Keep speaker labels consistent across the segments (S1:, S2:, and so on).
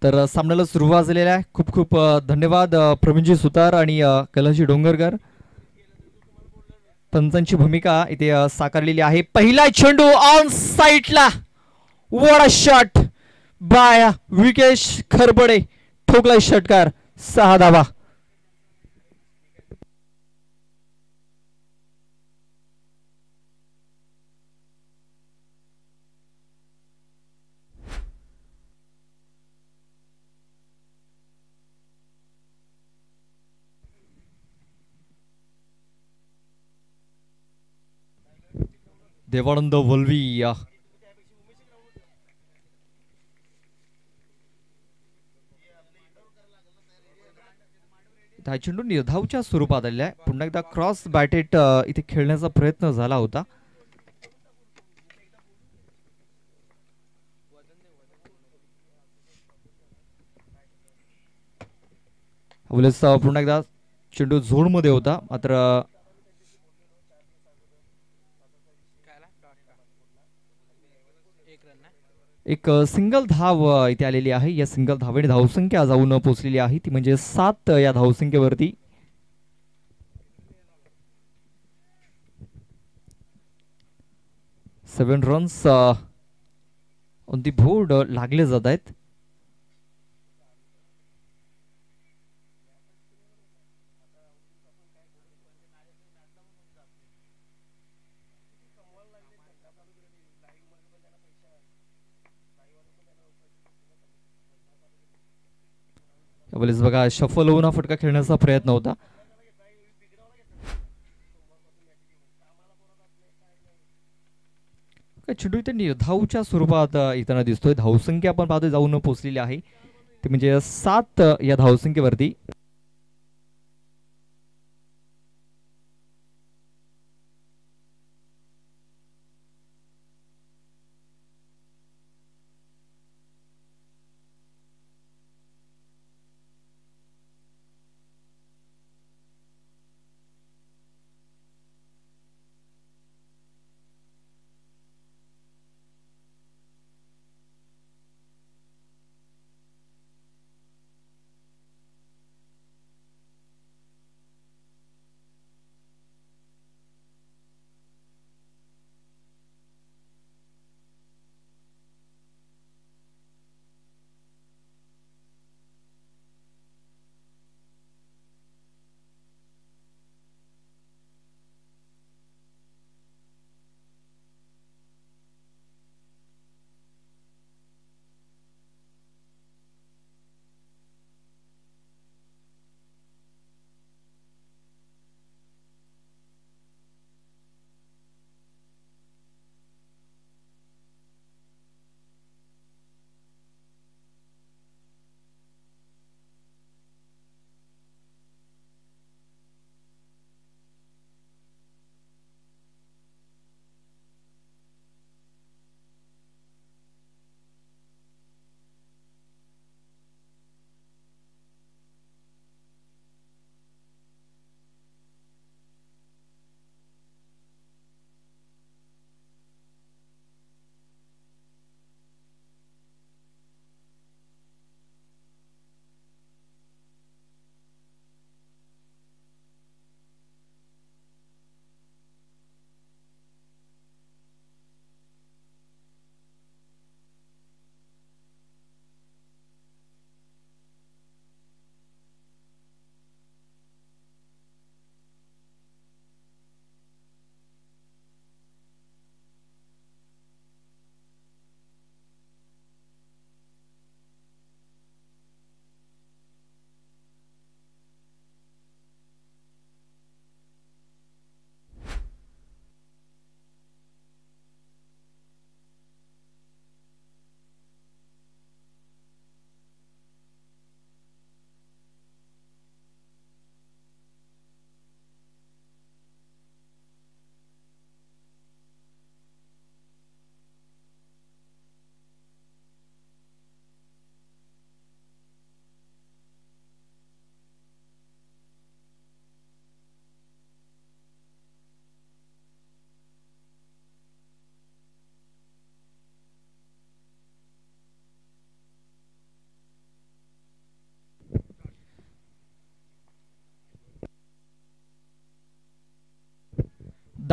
S1: तर सामन्याला सुरुवात झालेली आहे. खूप खूप धन्यवाद प्रवीणजी सुतार आणि कैलासजी डोंगरकर. पंचांची भूमिका इथे साकारलेली आहे. पहिला चेंडू ऑन साईडला, what a shot by Vikesh Kharbade, ठोकला षटकार, 6 धावा. देवानंद वल्वी हा चेंडू निर्धावच्या स्वरूपात आलेला आहे. पुन्हा एकदा क्रॉस बॅटेट इथे खेळण्याचा प्रयत्न झाला होता. पुन्हा एकदा चेंडू झोन मध्ये होता, मात्र एक सिंगल धाव इथे आलेली आहे. या सिंगल धावेने धावसंख्या जाऊन पोहोचलेली आहे, ती म्हणजे 7 या धावसंख्येवरती. सेवन रन्स ऑन दी बोर्ड लागले जात आहेत. बघा, शफल होऊन हा फटका खेळण्याचा प्रयत्न होता. चेंडू इथे निर्धावच्या स्वरूपात येताना दिसतोय. धावसंख्या आपण पाहतोय जाऊन पोहोचलेली आहे, ते म्हणजे 7 या धावसंख्येवरती.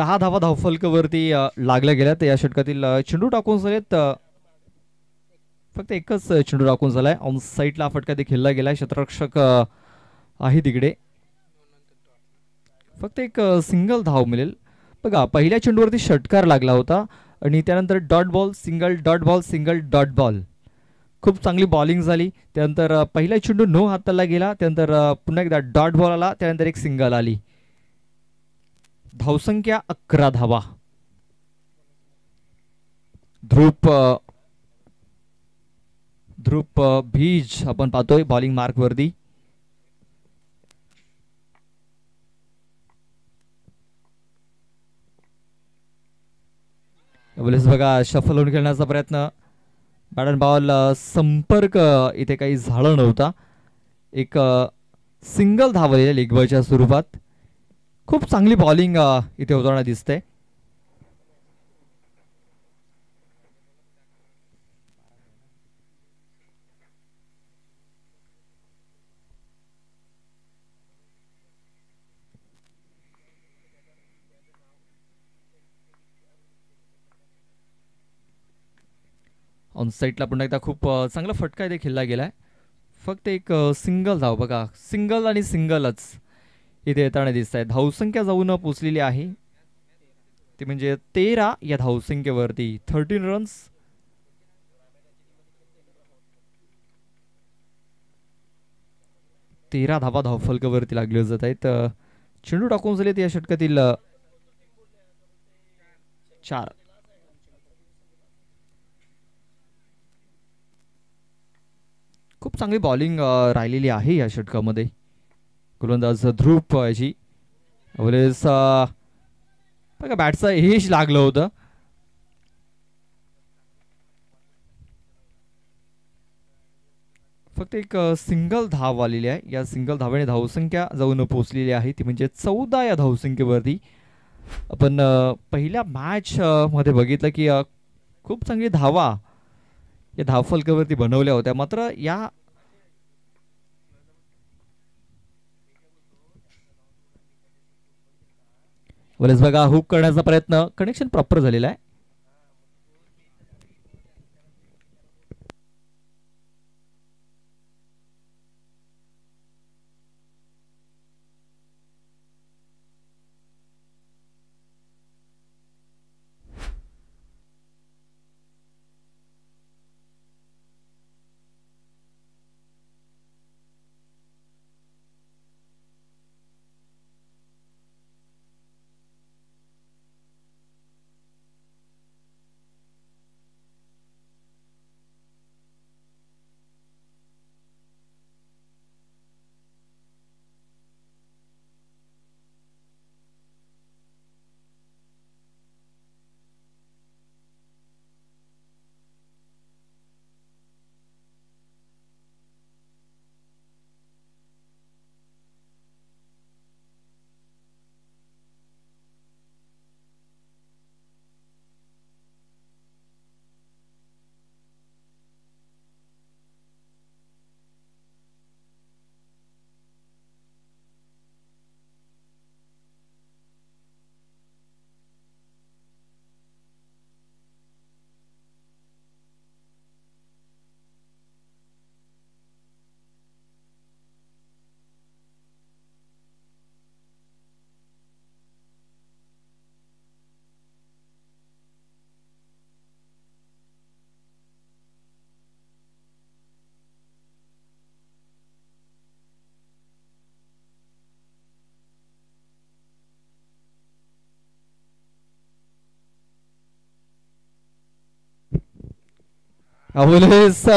S1: 10 धावा धावफलकावरती लागल्या गेल्या. तर या षटकातील चेंडू टाकून झालेत फक्त एकच चेंडू टाकून झालाय. ऑन साईडला फटका देखील खेळला गेलाय. क्षेत्ररक्षक आहे तिकडे. फक्त एक सिंगल धाव मिळेल. बघा पहिल्या चेंडूवरती षटकार लागला होता आणि त्यानंतर dot ball single dot ball single dot ball. खूप चांगली बॉलिंग झाली. त्यानंतर पहिला चेंडू नो हाताला गेला. त्यानंतर पुन्हा एकदा डॉट बॉल आला. त्यानंतर एक सिंगल आली. धावसंख्या 11 धावा. ध्रुप भीज आपण पाहतोय बॉलिंग मार्क वरती. बघा शफल होऊन खेळण्याचा प्रयत्न. बॅट अँड बॉल संपर्क इथे काही झाला नव्हता. एक सिंगल धावलेल्या लेग बॉयच्या स्वरूपात. खूप चांगली बॉलिंग इथे होताना दिसते. ऑन साईडला पुन्हा एकदा खूप चांगला फटका इथे खेळला गेलाय. फक्त एक सिंगल धाव. बघा सिंगल आणि सिंगलच इथे येताना दिसत आहे. धावसंख्या जाऊन पोचलेली आहे ती म्हणजे 13 या धावसंख्येवरती. 13 रन्स. तेरा धावा धावफलकावरती लागले जात आहेत. चेंडू टाकून झालेत या षटकातील 4. खूप चांगली बॉलिंग राहिलेली आहे या षटकामध्ये. गोलंदाज ध्रुप याची बघा बॅटचं हेच लागलं होतं. फक्त एक सिंगल धाव आलेली आहे. या सिंगल धावेने धावसंख्या जाऊन पोहोचलेली आहे ती म्हणजे 14 या धावसंख्येवरती. आपण पहिल्या मॅच मध्ये बघितलं की खूप चांगली धावा या धावफलकावरती बनवल्या होत्या. मात्र या बघा हुक करण्याचा प्रयत्न. कनेक्शन प्रॉपर झालेला आहे.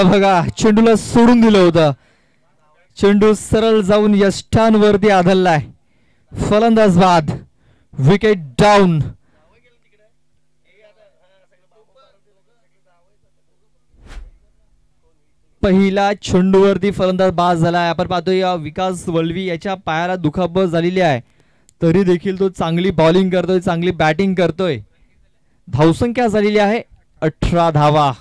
S1: बघा चेंडूला सोडून दिलं होतं. चेंडू सरळ जाऊन यष्टांवरती आदळलाय. फलंदाज बाद. Wicket down. पहिला चेंडूवरती फलंदाज बाद झालाय. आपण पाहतोय विकास वळवी याच्या पायाला दुखापत झालेली आहे तरी देखील तो चांगली बॉलिंग करतोय चांगली बॅटिंग करतोय. धावसंख्या झालेली आहे 18 धावा.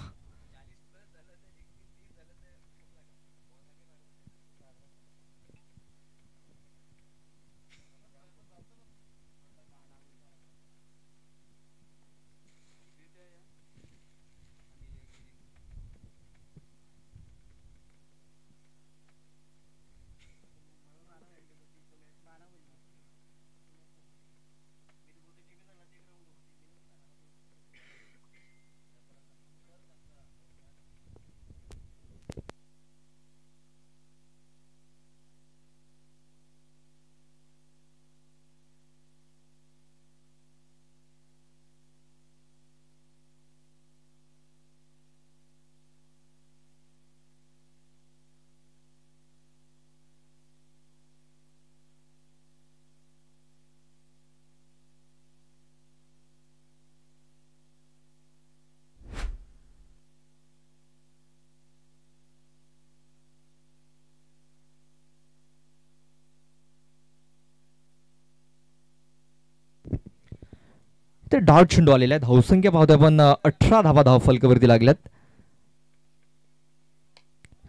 S1: ते डॉट चेंडू आलेला आहे. धावसंख्या पाहतोय आपण 18 धावा धावफलकावरती लागल्यात.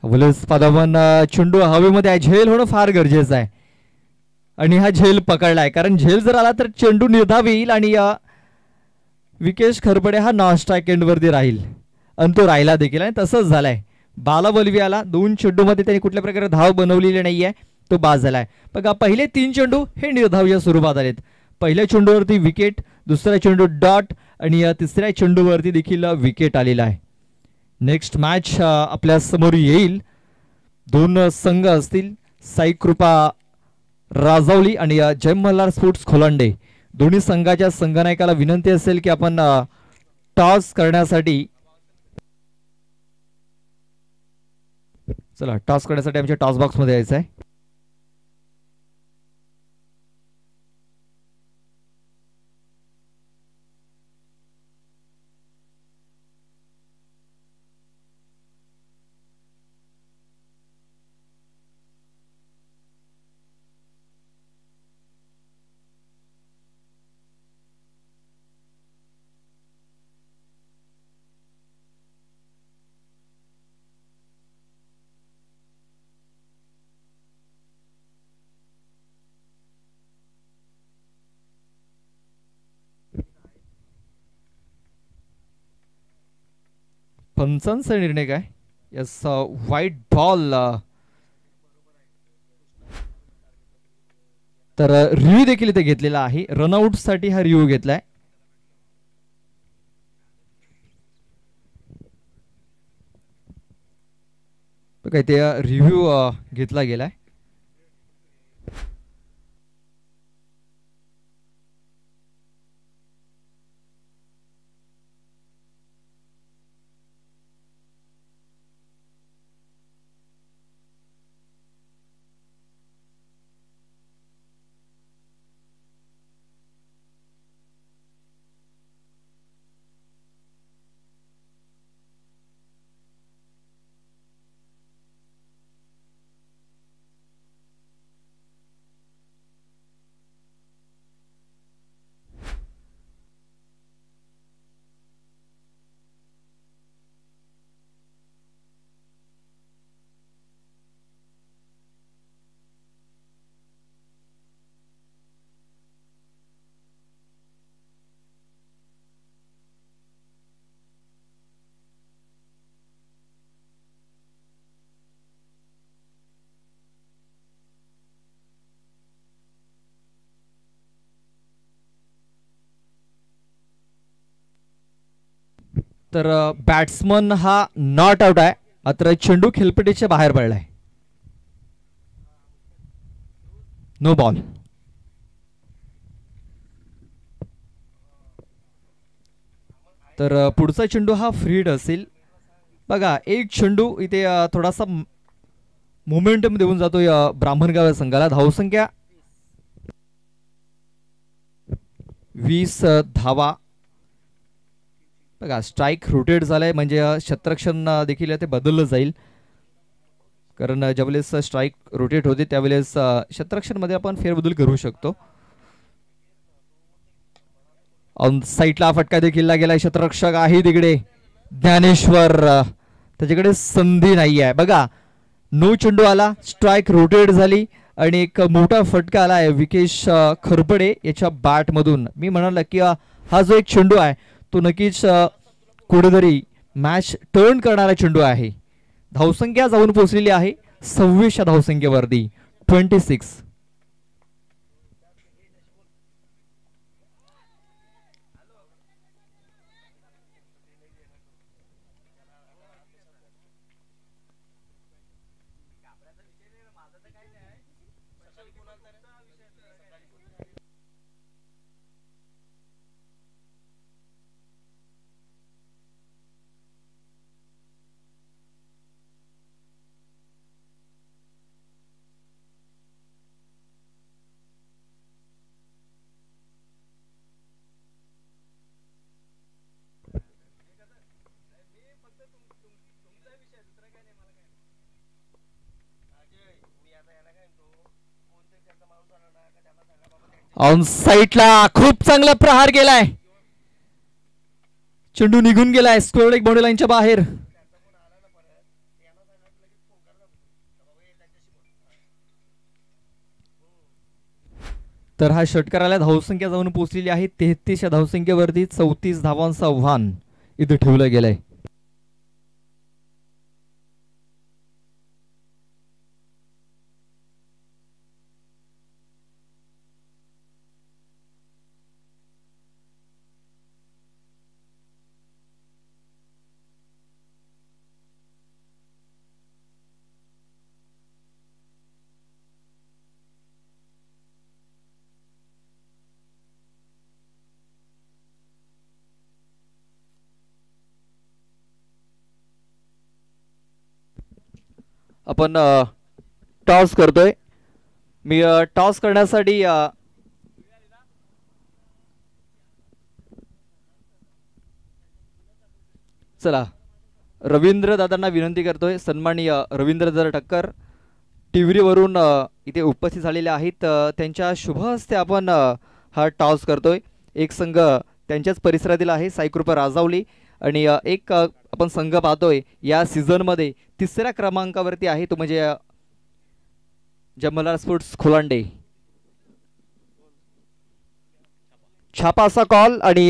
S1: पाहतो आपण चेंडू हवेमध्ये झेल होणं फार गरजेचं आहे आणि हा झेल पकडलाय, कारण झेल जर आला तर चेंडू निर्धाव येईल आणि विकेश खरपडे हा नॉन स्ट्राईक एंड वरती राहील आणि तो राहिला देखील आणि तसंच झालाय. बाला बलवियाला 2 चेंडूमध्ये त्यांनी कुठल्या प्रकारे धाव बनवलेली नाहीये, तो बाद झालाय. बघा पहिले 3 चेंडू हे निर्धावच्या स्वरूपात आलेत. पहिल्या चेंडूवरती विकेट, दुसऱ्या चेंडू डॉट आणि तिसऱ्या चेंडूवरती देखील विकेट आलेला आहे. नेक्स्ट मॅच आपल्या समोर येईल. 2 संघ असतील, साई कृपा राजावली आणि जय मल्हार स्पोर्ट्स खोलांडे. दोन्ही संघाच्या संघनायकाला विनंती असेल की आपण टॉस करण्यासाठी आमच्या टॉस बॉक्स मध्ये यायचं आहे. पंचांचा निर्णय काय? Yes, white ball. तर रिव्ह्यू देखील इथे घेतलेला आहे. रनआउट साठी हा रिव्ह्यू घेतलाय. काय ते रिव्ह्यू घेतला गेलाय. तर बॅट्समन हा नॉट आउट आहे. मात्र चेंडू खेळपट्टीच्या बाहेर पडलाय. No ball. तर पुढचा चेंडू हा फ्रीड असेल. बघा एक चेंडू इथे थोडासा मोमेंटम देऊन जातोय ब्राह्मणगाव या संघाला. धावसंख्या 20 धावा. बघा स्ट्राईक रोटेट झालाय म्हणजे क्षेत्ररक्षण देखील ते बदललं जाईल, कारण ज्यावेळेस स्ट्राईक रोटेट होते त्यावेळेस क्षेत्ररक्षण मध्ये आपण फेरबदल करू शकतो. ऑन साईडला फटका देखील गेला. क्षेत्ररक्षक आहे तिकडे ज्ञानेश्वर, त्याच्याकडे संधी नाही आहे. बघा 9 चेंडू आला, स्ट्राईक रोटेट झाली आणि एक मोठा फटका आला आहे विकेश खरपडे याच्या बॅट मधून. मी म्हणाल की हा जो एक चेंडू आहे तो नक्कीच कुठेतरी मॅच टर्न करणारा चेंडू आहे. धावसंख्या जाऊन पोहोचलेली आहे 26 धावसंख्येवरती 26. ऑन साईडला खूप चांगला प्रहार केलाय. चेंडू निघून गेलाय स्क्वेअर एक बाउंड्री लाईनच्या बाहेर. तर हा षटकाराला धावसंख्या जाऊन पोहोचलेली आहे 33 या धावसंख्येवरती 34 धावांचं आव्हान इथे ठेवलं गेलंय. आपण टॉस करतोय. मी टॉस करण्यासाठी चला रवींद्र दादांना विनंती करतोय. सन्माननीय रवींद्र दादा ठक्कर टिवरीवरून इथे उपस्थित झालेले आहेत. त्यांच्या शुभ हस्ते आपण हा टॉस करतोय. एक संघ त्यांच्याच परिसरातील आहे साईकृपा राजावली आणि एक आपण संघ पाहतोय या सीझनमध्ये तिसऱ्या क्रमांकावरती आहे तो म्हणजे जमला स्पोर्ट्स खोलांडे. छापा असा कॉल आणि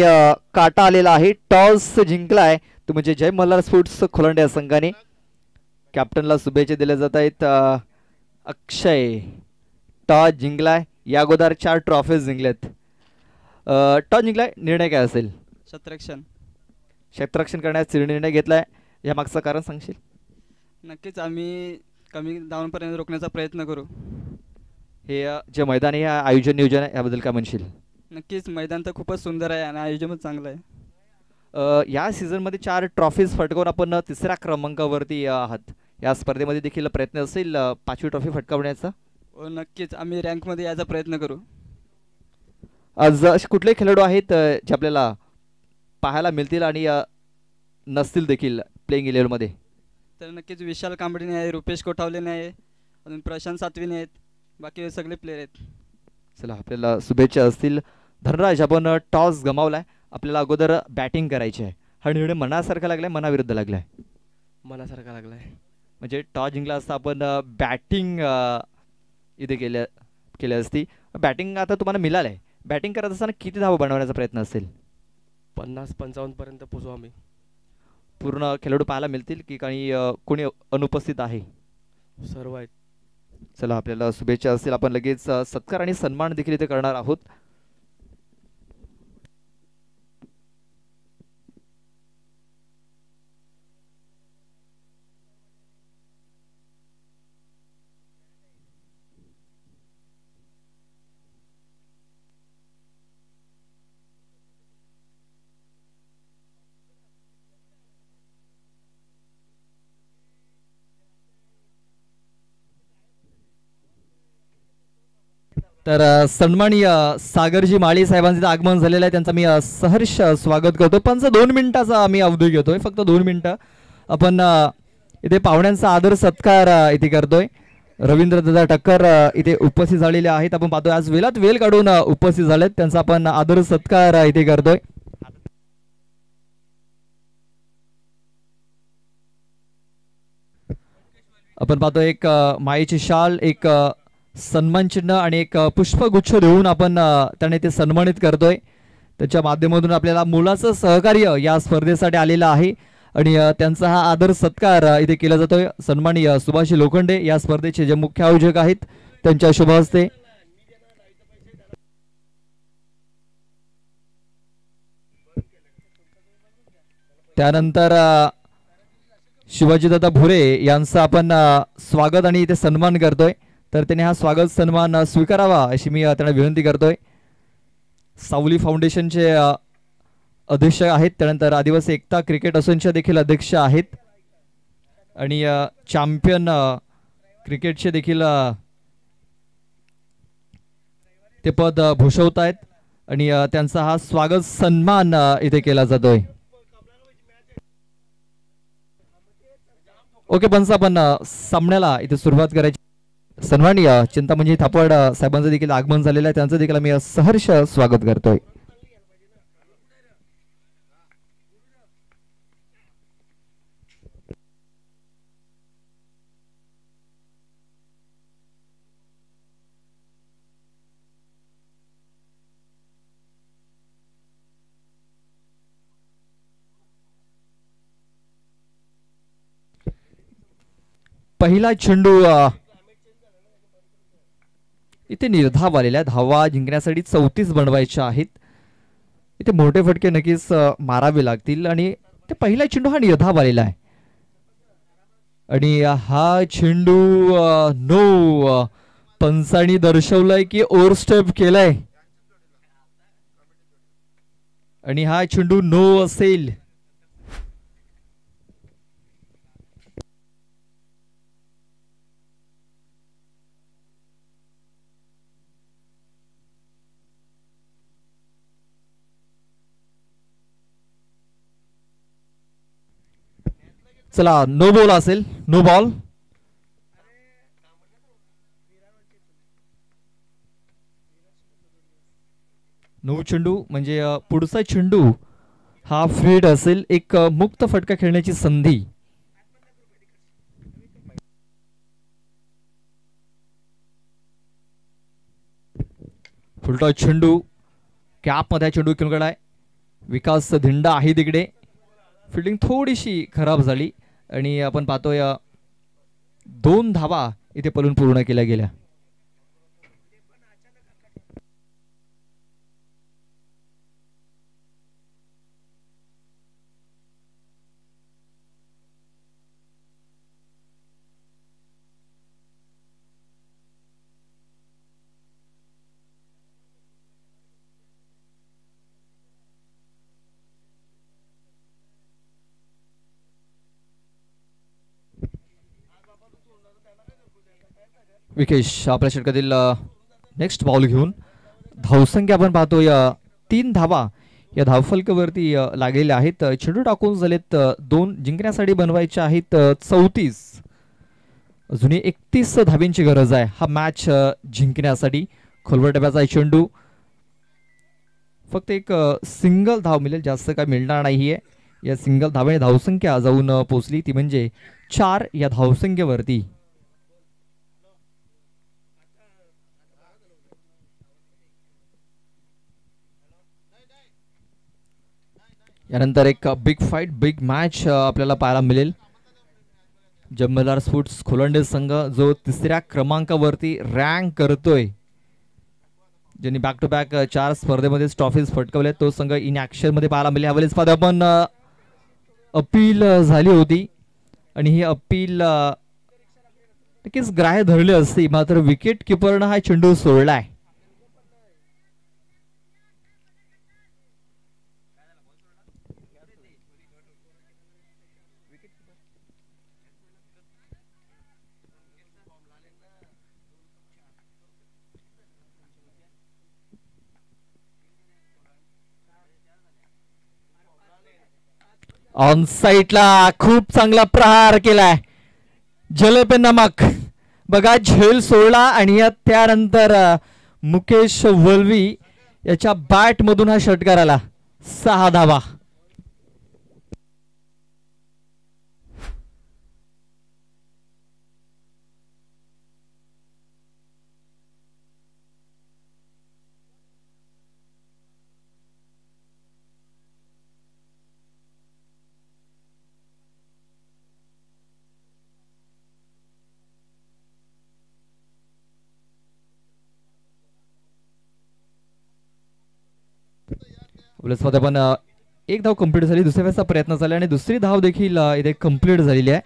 S1: काटा आलेला आहे. टॉस जिंकलाय तो म्हणजे जय मल्हार स्पोर्ट्स खोलांडे या संघाने. कॅप्टनला शुभेच्छा दिल्या जात आहेत. अक्षय टॉस जिंकलाय. या अगोदर 4 ट्रॉफीज जिंकल्यात. टॉस जिंकलाय. निर्णय काय असेल? क्षेत्ररक्षण करण्याचा निर्णय घेतलाय. या मागचं कारण सांगशील?
S2: नक्कीच आम्ही कमी धावांपर्यंत रोखण्याचा प्रयत्न करू.
S1: हे जे मैदान आहे आयोजन नियोजन आहे याबद्दल काय म्हणशील?
S2: नक्कीच मैदान तर खूपच सुंदर आहे आणि आयोजन पण चांगलं आहे.
S1: या सीझनमध्ये 4 ट्रॉफीज फटकावून आपण तिसऱ्या क्रमांकावरती आहात. या स्पर्धेमध्ये देखील प्रयत्न असेल 5वी ट्रॉफी फटकावण्याचा?
S2: नक्कीच आम्ही रँकमध्ये यायचा प्रयत्न करू.
S1: आज असे कुठले खेळाडू आहेत जे आपल्याला पाहायला मिळतील आणि नसतील देखील प्लेइंग 11मध्ये?
S2: तर नक्कीच विशाल कांबळीने आहे, रुपेश कोठावलेने आहे, अजून प्रशांत सातवीने आहेत, बाकी सगळे प्लेयर आहेत.
S1: चला आपल्याला शुभेच्छा असतील. धनराज आपण टॉस गमावलाय. आपल्याला अगोदर बॅटिंग करायची आहे. हा निर्णय मनासारखा लागलाय मनाविरुद्ध लागलाय?
S3: मनासारखा लागलाय.
S1: म्हणजे टॉस जिंकला असता आपण बॅटिंग इथे केली असती. बॅटिंग आता तुम्हाला मिळालंय. बॅटिंग करत असताना किती धावा बनवण्याचा प्रयत्न असेल?
S3: 50-55 पर्यंत पोहोचू आम्ही.
S1: पूर्ण खेळाडू पाहायला मिळतील की काही कोणी अनुपस्थित आहे?
S3: सर्व आहेत.
S1: चला आपल्याला शुभेच्छा असतील. आपण लगेच सत्कार आणि सन्मान देखील इथे करणार आहोत. तर सन्माननीय सागरजी माळी साहेबांचं आगमन झालेलं आहे. त्यांचा मी सहर्ष स्वागत करतो. 2 मिनिटाचा आम्ही अवधी घेतोय. फक्त 2 मिनिटं. आपण इथे पाहुण्यांचा आदर सत्कार इथे करतोय. रवींद्र दादा ठक्कर इथे उपस्थित झालेले आहेत. आपण पाहतोय आज वेळात वेळ काढून उपस्थित झालेत. त्यांचा आपण आदर सत्कार इथे करतोय. आपण पाहतोय एक मायेची शाल, एक सन्मान चिन्ह आणि एक पुष्पगुच्छ देऊन आपण त्यांना ते सन्मानित करतोय. त्याच्या माध्यमातून आपल्याला मुलाचं सहकार्य या स्पर्धेसाठी आलेलं आहे आणि त्यांचा हा आदर सत्कार इथे केला जातोय. सन्माननीय सुभाष लोखंडे या स्पर्धेचे जे मुख्य आयोजक आहेत त्यांच्या शुभ हस्ते. त्यानंतर शिवाजीदादा भुरे यांचं आपण स्वागत आणि इथे सन्मान करतोय. तर त्याने हा स्वागत सन्मान स्वीकारावा अशी मी त्यांना विनंती करतोय. सावली फाउंडेशनचे अध्यक्ष आहेत. त्यानंतर आदिवासी एकता क्रिकेट असोसिएशनचे देखील अध्यक्ष आहेत आणि चॅम्पियन क्रिकेटचे देखील ते पद भूषवत आहेत आणि त्यांचा हा स्वागत सन्मान इथे केला जातोय. ओके पंच, आपण सामन्याला इथे सुरुवात करायची. सन्माननीय चिंतामणी थापड साहेबांचं देखील आगमन झालेलं आहे. त्यांचं देखील मी सहर्ष स्वागत करतोय. पहिला चेंडू इथे निर्धाव आलेला आहे. धावा जिंकण्यासाठी 34 बनवायच्या आहेत. इथे मोठे फटके नक्कीच मारावे लागतील आणि ते पहिला चेंडू हा निर्धाव आलेला आहे आणि हा चेंडू नो पंचांनी दर्शवलाय की ओव्हर स्टेप केलाय आणि हा चेंडू नो असेल. चला नो बॉल असेल. No ball. नो चेंडू म्हणजे पुढचा चेंडू हा फ्रीड असेल. एक मुक्त फटका खेळण्याची संधी. फुलटॉस चेंडू कॅप मध्ये चेंडू खेळून गेलाय. विकास धिंडा आहे तिकडे. फिल्डिंग थोडीशी खराब झाली आणि आपण पाहतोय 2 धावा इथे पळून पूर्ण केल्या गेल्या. विकेश आपल्या षटकातील नेक्स्ट बॉल घेऊन धावसंख्या आपण पाहतोय 3 धावा या धावफलकावरती लागलेल्या आहेत. चेंडू टाकून झालेत 2. जिंकण्यासाठी बनवायचे आहेत 34. अजूनही 31 धावींची गरज आहे हा मॅच जिंकण्यासाठी. खोलवर टप्प्याचा चेंडू फक्त एक सिंगल धाव मिळेल, जास्त काय मिळणार नाहीये. या सिंगल धावेने धावसंख्या जाऊन पोहोचली ती म्हणजे 4 या धावसंख्येवरती. यानंतर एक बिग फाईट बिग मॅच आपल्याला पाहायला मिळेल. जम्मदार स्पोर्ट्स खोलंडे संघ जो 3ऱ्या क्रमांकावरती रँक करतोय, ज्यांनी बॅक टू बॅक 4 स्पर्धेमध्ये ट्रॉफीज फटकवले, तो संघ इन ऍक्शन मध्ये पाहायला मिळेल. यावेळेस पाहतो आपण अपील झाली होती आणि ही अपील नक्कीच ग्राह्य धरली असती, मात्र विकेट किपरनं हा चेंडू सोडलाय. ऑन साईडला खूप चांगला प्रहार केलाय. जलेबे नमक बघा, झेल सोडला आणि त्यानंतर मुकेश वल्वी याच्या बॅट मधून हा षटकार आला. 6 धावा. मध्ये पण एक धाव कंप्लीट झाली. दुसऱ्या वेळेचा प्रयत्न झाला आणि दुसरी धाव देखील इथे कंप्लीट झालेली आहे.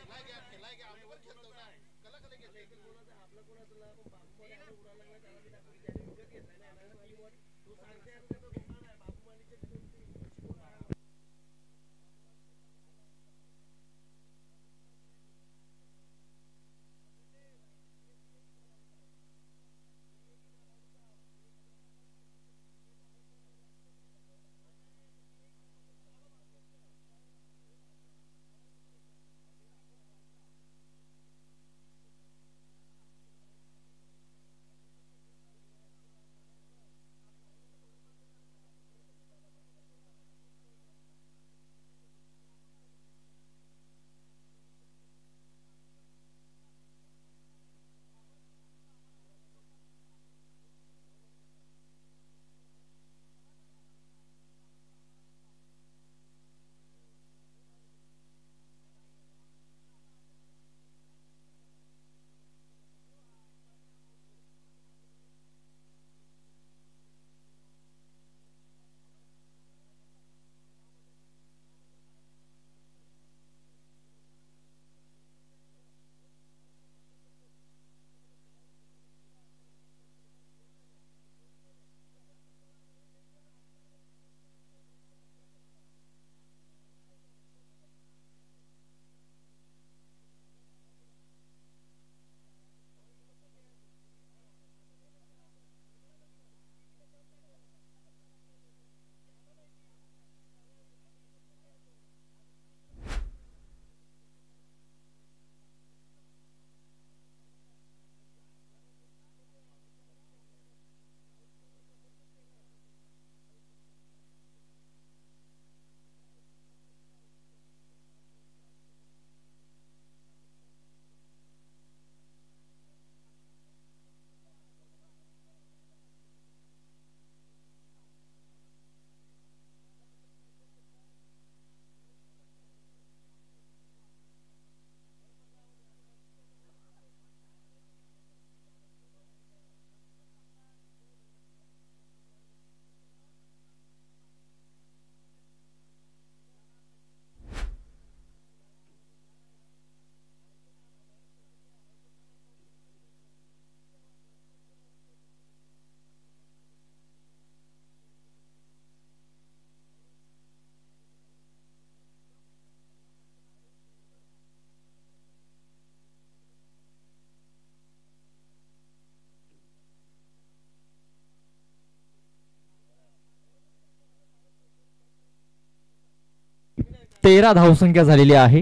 S1: 13 धावसंख्या झालेली आहे.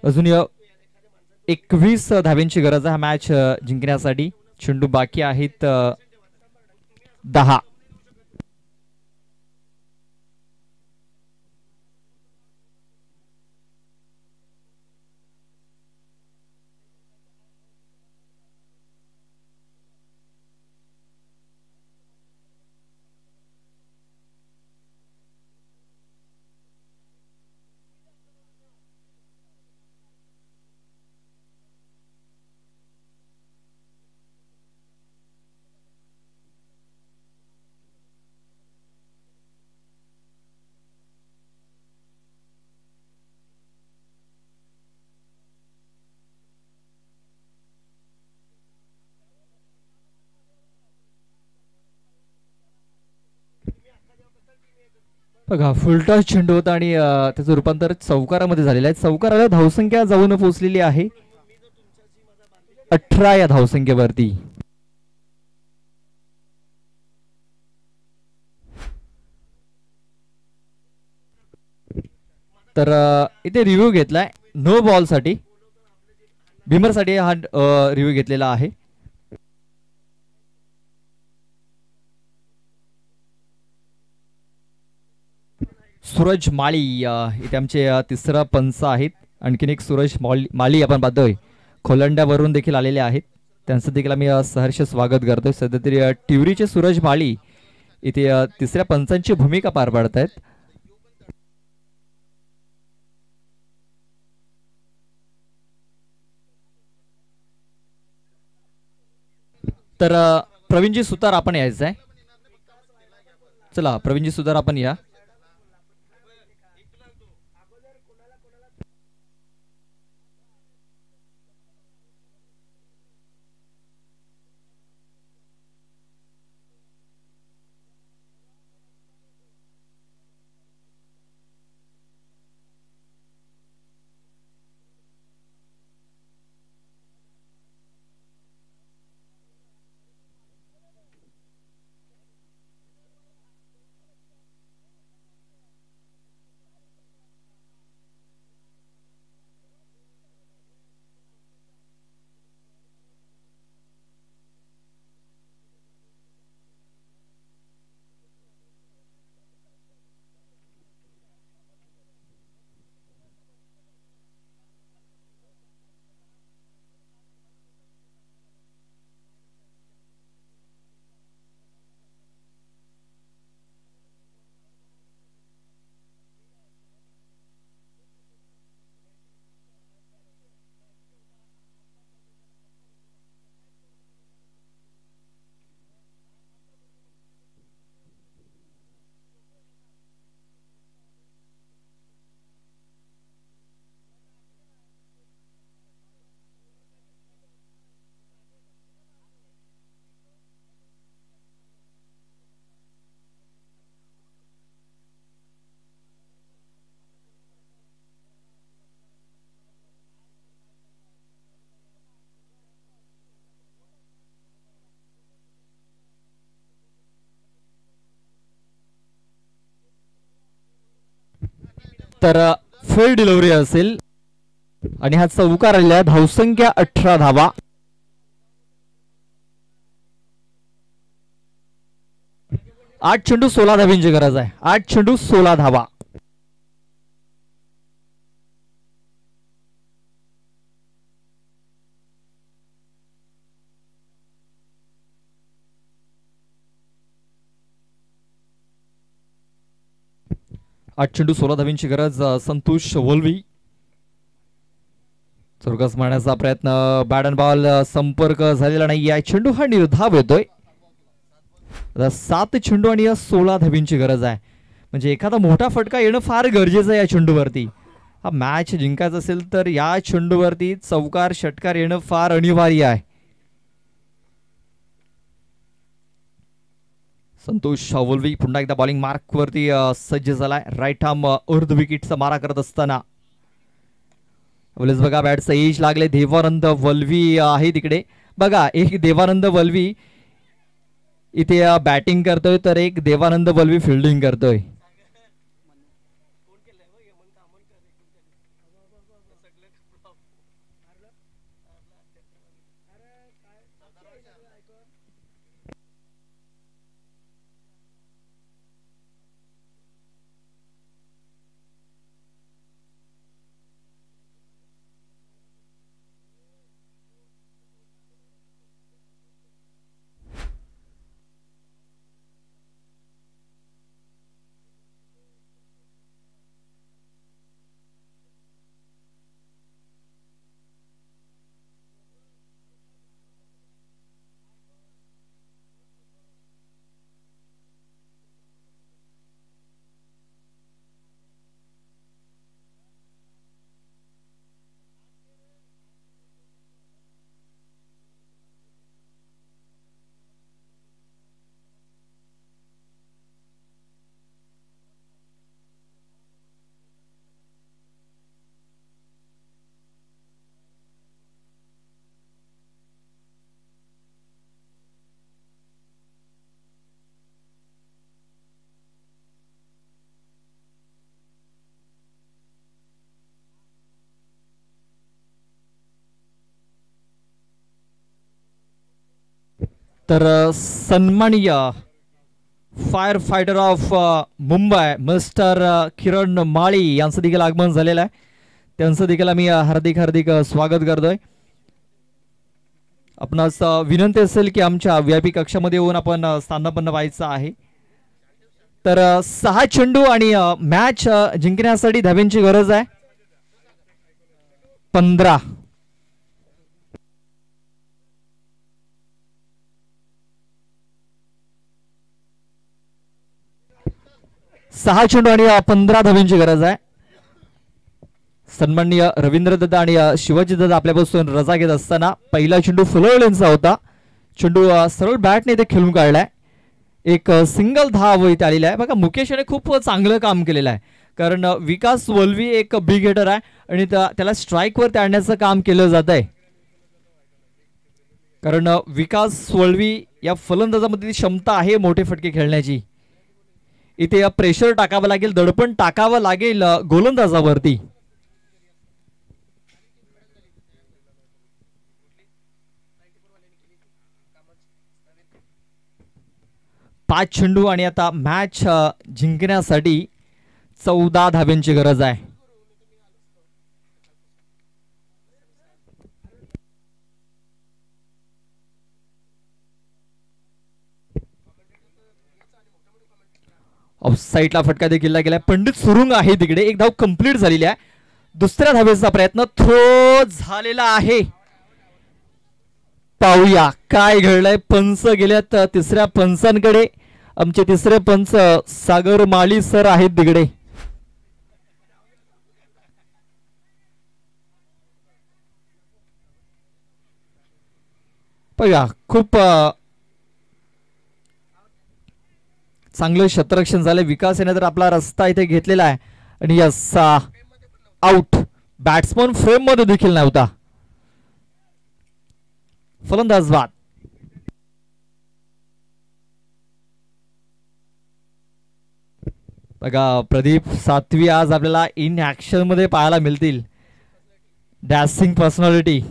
S1: अजून 21 धाव्यांची गरज आहे हा मॅच जिंकण्यासाठी. चेंडू बाकी आहेत 10. बघा फुलटॉस चेंडू होता आणि त्याचं रूपांतर चौकारामध्ये झालेलं आहे. चौकाराला धावसंख्या जाऊन पोहोचलेली आहे 18 या धावसंख्येवरती. तर इथे रिव्ह्यू घेतलाय नो बॉल साठी. भीमर साठी हा रिव्ह्यू घेतलेला आहे. सूरज माळी इथे आमचे तिसरा पंच आहेत. आणखीन एक सूरज माळी आपण पाहतोय खोलंड्यावरून देखील आलेले आहेत. त्यांचं देखील आम्ही सहर्ष स्वागत करतोय. सध्या तरी टिवरीचे सूरज माळी इथे तिसऱ्या पंचांची भूमिका पार पाडत आहेत. तर प्रवीणजी सुतार आपण यायचं आहे. चला प्रवीणजी सुतार आपण या. तर फेल डिलिव्हरी असेल आणि हा चौकार आलेला धावसंख्या 18 धावा. आठ चेंडू 16 धावींची गरज आहे. 8 चेंडू 16 धावा. आठ चेंडू 16 धावींची गरज. संतोष वल्वी चौरस मारण्याचा प्रयत्न. बॅट अँड बॉल संपर्क झालेला नाही आहे. चेंडू हा निर्धाव येतोय. 7 चेंडू आणि 16 धावींची गरज आहे. म्हणजे एखादा मोठा फटका येणं फार गरजेचं आहे या चेंडूवरती. हा मॅच जिंकायचा असेल तर या चेंडूवरती चौकार षटकार येणं फार अनिवार्य आहे. संतोष वल्वी पुन्हा एकदा बॉलिंग मार्क वरती सज्ज झालाय. राईट आर्म अर्ध विकेटचा मारा करत असताना बघा बॅटचा एज लागले. देवानंद वल्वी आहे तिकडे. बघा एक देवानंद वल्वी इथे बॅटिंग करतोय तर एक देवानंद वल्वी फिल्डिंग करतोय. तर सन्माननीय fire fighter of Mumbai mister Kiran Mali यांचं देखील आगमन झालेलं आहे. त्यांचं देखील आम्ही हार्दिक हार्दिक स्वागत करतोय. आपणास विनंती असेल की आमच्या VIP कक्षामध्ये येऊन आपण स्थानापन्न व्हायचं आहे. तर 6 चेंडू आणि मॅच जिंकण्यासाठी धाब्यांची गरज आहे. 15 6 चेंडू आणि 15 धाब्यांची गरज आहे. सन्माननीय रवींद्र दादा आणि शिवाजी दादा आपल्यापासून रजा घेत असताना पहिला चेंडू फुलवलेंचा होता. चेंडू सरळ बॅटने इथे खेळून काढलाय. एक सिंगल धाव इथे आलेला आहे. बघा मुकेश याने खूप चांगलं काम केलेलं आहे. कारण विकास वल्वी एक बिग हिटर आहे आणि त्याला स्ट्राईकवर आणण्याचं काम केलं जात आहे. कारण विकास वल्वी या फलंदाजामध्ये क्षमता आहे मोठे फटके खेळण्याची. इथे प्रेशर टाकावं लागेल, दडपण टाकावं लागेल गोलंदाजावरती. पाच चेंडू आणि आता मॅच जिंकण्यासाठी 14 धाब्यांची गरज आहे. ऑफ साईडला फटका देखील गेलाय. पंडित सुरुंग आहे तिकडे. एक धाव कंप्लीट झालेली आहे. दुसऱ्या धावेचा प्रयत्न थ्रो झालेला आहे. पाहूया काय घडलंय. पंच गेल्यात तिसऱ्या पंचांकडे. आमचे तिसरे पंच सागर माळी सर आहेत तिकडे. बघा खूप चांगलं क्षेत्ररक्षण झालं. विकास याने तर आपला रस्ता इथे घेतलेला आहे आणि असा आउट. बॅट्समन फ्रेम मध्ये देखील नव्हता. फलंदाज बाद. बघा प्रदीप सातवी आज आपल्याला इन ऍक्शन मध्ये पाहायला मिळतील. Dashing personality.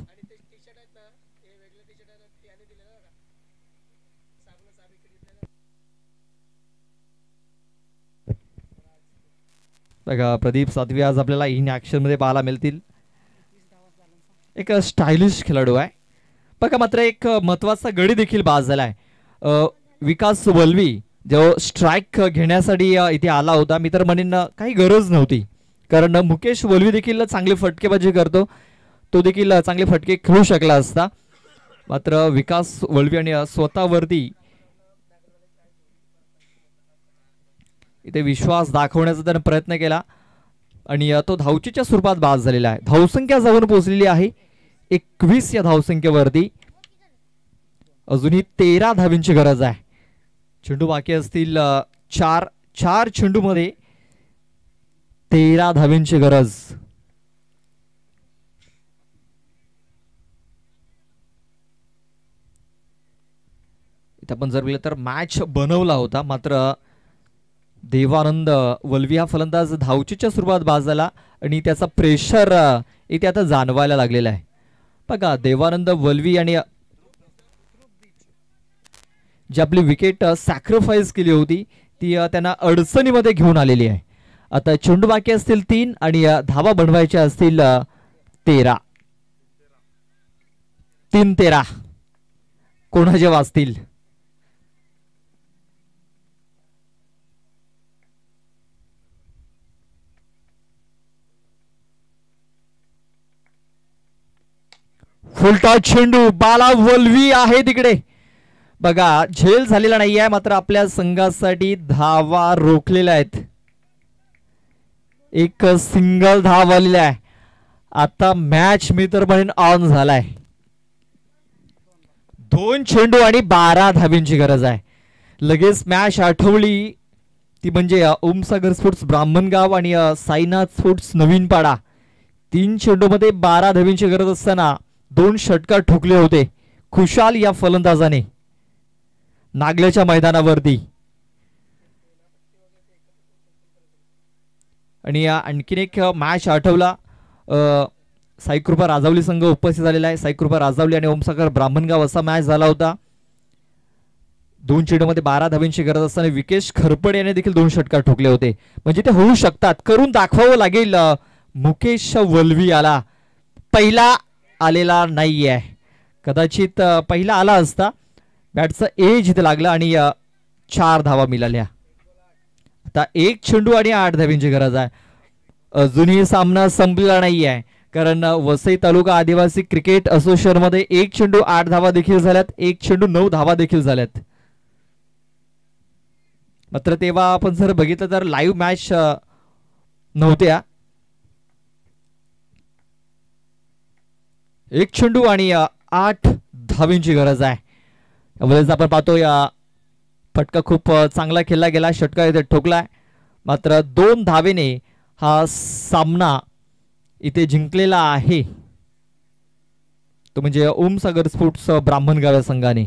S1: बघा प्रदीप सातवी आज आपल्याला इन ऍक्शन मध्ये पाहायला मिळतील. एक स्टायलिश खेळाडू आहे. बघा मात्र एक महत्वाचा गडी देखील बाद झालाय. विकास वल्वी जो स्ट्राईक घेण्यासाठी इथे आला होता. मी तर म्हणेन काही गरज नव्हती. कारण मुकेश वल्वी देखील चांगली फटकेबाजी करतो. तो देखील चांगले फटके खेळू शकला असता. मात्र विकास वल्वी आणि स्वतःवरती इथे विश्वास दाखवण्याचा त्याने प्रयत्न केला आणि तो धावचीच्या स्वरूपात बाद झालेला आहे. धावसंख्या जाऊन पोहोचलेली आहे 21 या धावसंख्येवरती. अजूनही 13 धावींची गरज आहे. चेंडू बाकी असतील 4 चेंडू मध्ये 13 धावींची गरज. इथे आपण जर बघितलं तर मॅच बनवला होता. मात्र देवानंद वल्वी हा फलंदाज धावचीच्या स्वरूपात बाद झाला आणि त्याचा प्रेशर इथे आता जाणवायला लागलेला आहे. बघा देवानंद वल्वी आणि जी आपली विकेट सॅक्रिफाईस केली होती ती त्यांना अडचणीमध्ये घेऊन आलेली आहे. आता चेंडू बाकी असतील 3 आणि धावा बनवायच्या असतील 13. 3-13 कोणाचे वाजतील. फुलटॉस चेंडू. बाला वल्वी आहे तिकडे. बघा झेल झालेला नाही आहे. मात्र आपल्या संघासाठी धावा रोखलेल्या आहेत. एक सिंगल धाव आलेला आहे. आता मॅच मी तर म्हणेन ऑन झालाय. 2 चेंडू आणि 12 धावींची गरज आहे. लगेच मॅच आठवली ती म्हणजे ओमसागर स्पोर्ट्स ब्राह्मणगाव आणि साईनाथ स्पोर्ट्स नवीन पाडा. 3 चेंडू मध्ये 12 धावींची गरज असताना 2 षटकार ठोकले होते खुशाल या फलंदाजाने नागल्याच्या मैदानावरती. आणि आणखीन एक मॅच आठवला. साईकृपा राजावली संघ उपस्थित झालेला आहे. साईकृपा राजावली आणि ओमसागर ब्राह्मणगाव असा मॅच झाला होता. 2 चेंडूमध्ये 12 धावांची गरज असताना विकेश खरपड याने देखील 2 षटकार ठोकले होते. म्हणजे ते होऊ शकतात, करून दाखवावं लागेल. मुकेश वल्वी आला, पहिला आलेला नाहीये. कदाचित पहिला आला असता, बॅटचं एज इथे लागलं आणि 4 धावा मिळाल्या. आता 1 चेंडू आणि 8 धावांची गरज आहे. अजूनही सामना संपलेला नाही आहे, कारण वसई तालुका आदिवासी क्रिकेट असोसिएशन मध्ये 1 चेंडू 8 धावा देखील झाल्यात, 1 चेंडू 9 धावा देखील झाल्यात. मात्र तेव्हा आपण जर बघितलं तर लाईव्ह मॅच नव्हत्या. 1 चेंडू आणि 8 धावांची गरज आहे. यावेळेस आपण पाहतोय फटका खूप चांगला खेळला गेला, षटकार इथे ठोकलाय. मात्र 2 धावेने हा सामना इथे जिंकलेला आहे, तो म्हणजे ओमसागर स्पोर्ट्स ब्राह्मणगाव संघाने.